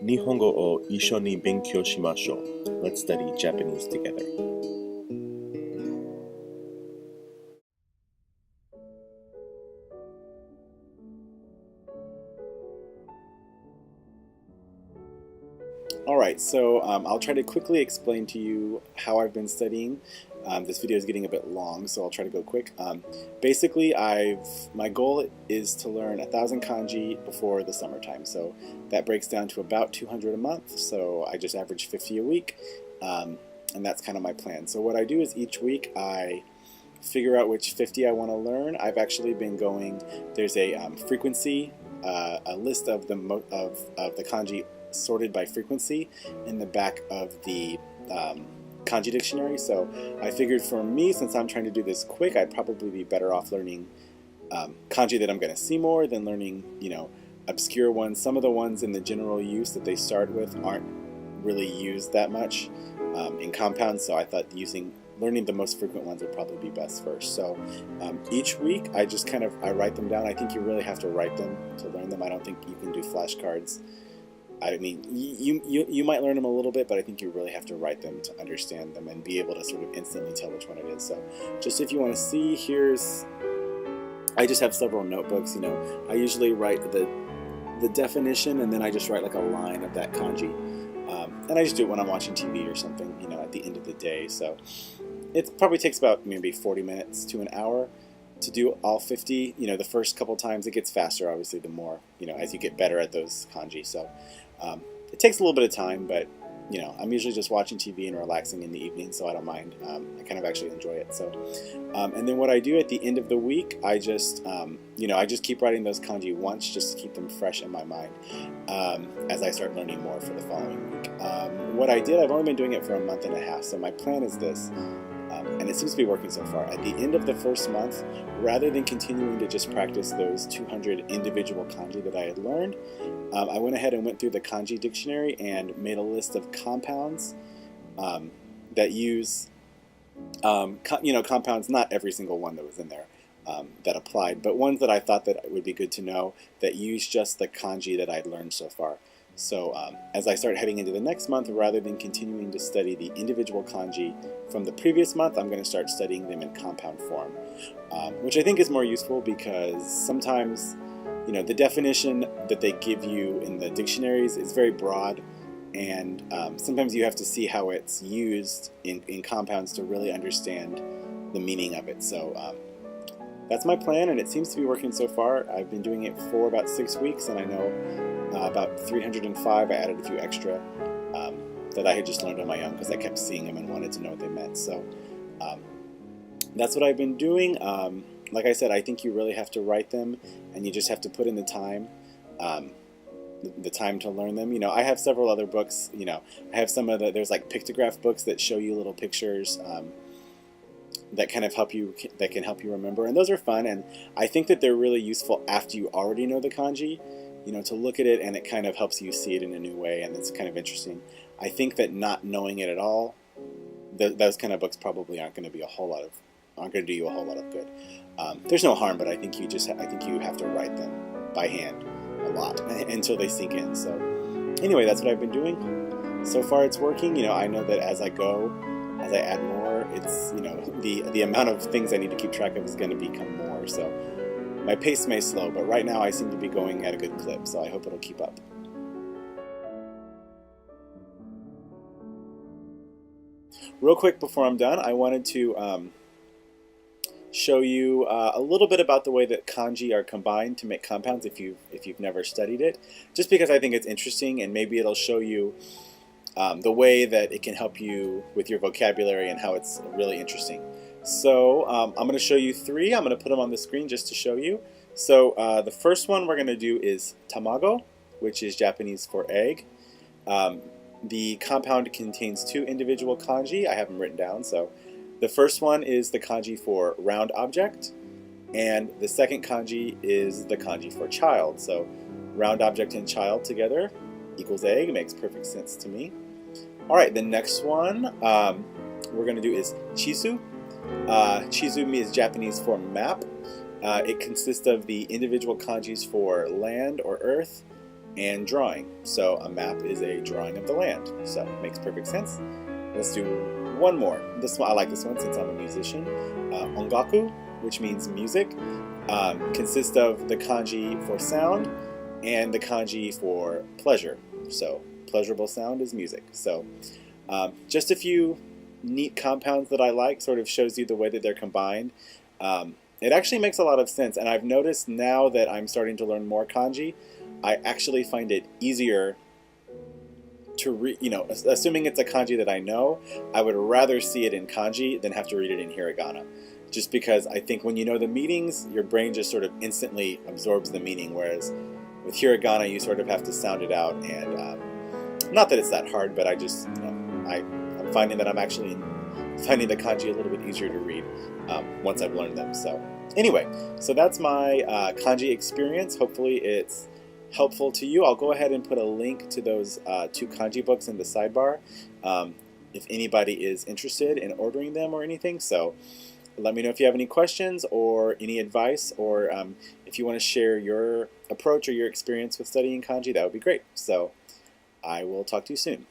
Nihongo o isho ni benkyou shimashou. Let's study Japanese together. Alright, so I'll try to quickly explain to you how I've been studying. This video is getting a bit long, so I'll try to go quick. Basically, my goal is to learn 1,000 kanji before the summertime. So that breaks down to about 200 a month. So I just average 50 a week, and that's kind of my plan. So what I do is each week I figure out which 50 I want to learn. I've actually been going. There's a frequency, a list of the kanji sorted by frequency in the back of the kanji dictionary. So I figured for me, since I'm trying to do this quick, I'd probably be better off learning kanji that I'm going to see more than learning, obscure ones. Some of the ones in the general use that they start with aren't really used that much in compounds, so I thought learning the most frequent ones would probably be best first. So each week I just I write them down. I think you really have to write them to learn them. I don't think you can do flashcards. I mean, you might learn them a little bit, but I think you really have to write them to understand them and be able to sort of instantly tell which one it is. So just if you want to see, I just have several notebooks. I usually write the definition, and then I just write like a line of that kanji. And I just do it when I'm watching TV or something, at the end of the day. So it probably takes about maybe 40 minutes to an hour to do all 50. The first couple times it gets faster, obviously, the more, as you get better at those kanji. So it takes a little bit of time, but, I'm usually just watching TV and relaxing in the evening, so I don't mind. I kind of actually enjoy it. So, and then what I do at the end of the week, I just keep writing those kanji once just to keep them fresh in my mind as I start learning more for the following week. What I did, I've only been doing it for a month and a half, so my plan is this. And it seems to be working so far. At the end of the first month, rather than continuing to just practice those 200 individual kanji that I had learned, I went ahead and went through the kanji dictionary and made a list of compounds that use, compounds, not every single one that was in there that applied, but ones that I thought that would be good to know that use just the kanji that I'd learned so far. So as I start heading into the next month, rather than continuing to study the individual kanji from the previous month, I'm going to start studying them in compound form, which I think is more useful because sometimes, the definition that they give you in the dictionaries is very broad, and sometimes you have to see how it's used in compounds to really understand the meaning of it. So that's my plan, and it seems to be working so far. I've been doing it for about 6 weeks, and I know about 305. I added a few extra that I had just learned on my own because I kept seeing them and wanted to know what they meant. So that's what I've been doing. Like I said, I think you really have to write them, and you just have to put in the time to learn them. I have several other books. I have there's like pictograph books that show you little pictures that can help you remember, and those are fun, and I think that they're really useful after you already know the kanji, to look at it, and it kind of helps you see it in a new way, and it's kind of interesting. I think that not knowing it at all, those kind of books probably aren't going to do you a whole lot of good. There's no harm, but I think you have to write them by hand a lot until they sink in. So anyway, that's what I've been doing. So far it's working. I know that as I add more, it's, the amount of things I need to keep track of is going to become more. So my pace may slow, but right now I seem to be going at a good clip, so I hope it'll keep up. Real quick before I'm done, I wanted to show you a little bit about the way that kanji are combined to make compounds if you've never studied it, just because I think it's interesting, and maybe it'll show you the way that it can help you with your vocabulary and how it's really interesting. So I'm going to show you 3. I'm going to put them on the screen just to show you. So the first one we're going to do is tamago, which is Japanese for egg. The compound contains 2 individual kanji. I have them written down. So the first one is the kanji for round object, and the second kanji is the kanji for child. So round object and child together equals egg. It makes perfect sense to me. All right, the next one we're going to do is chizu. Chizu is Japanese for map. It consists of the individual kanjis for land or earth, and drawing. So a map is a drawing of the land. So it makes perfect sense. Let's do one more. This one, I like this one since I'm a musician. Ongaku, which means music, consists of the kanji for sound and the kanji for pleasure. So pleasurable sound is music. So just a few neat compounds that I like, sort of shows you the way that they're combined. It actually makes a lot of sense, and I've noticed now that I'm starting to learn more kanji, I actually find it easier to read, assuming it's a kanji that I know, I would rather see it in kanji than have to read it in hiragana. Just because I think when you know the meanings, your brain just sort of instantly absorbs the meaning, whereas with hiragana, you sort of have to sound it out, and not that it's that hard, but I just, I'm finding that I'm actually finding the kanji a little bit easier to read once I've learned them. So anyway, so that's my kanji experience. Hopefully it's helpful to you. I'll go ahead and put a link to those 2 kanji books in the sidebar if anybody is interested in ordering them or anything. So let me know if you have any questions or any advice, or if you want to share your approach or your experience with studying kanji, that would be great. So I will talk to you soon.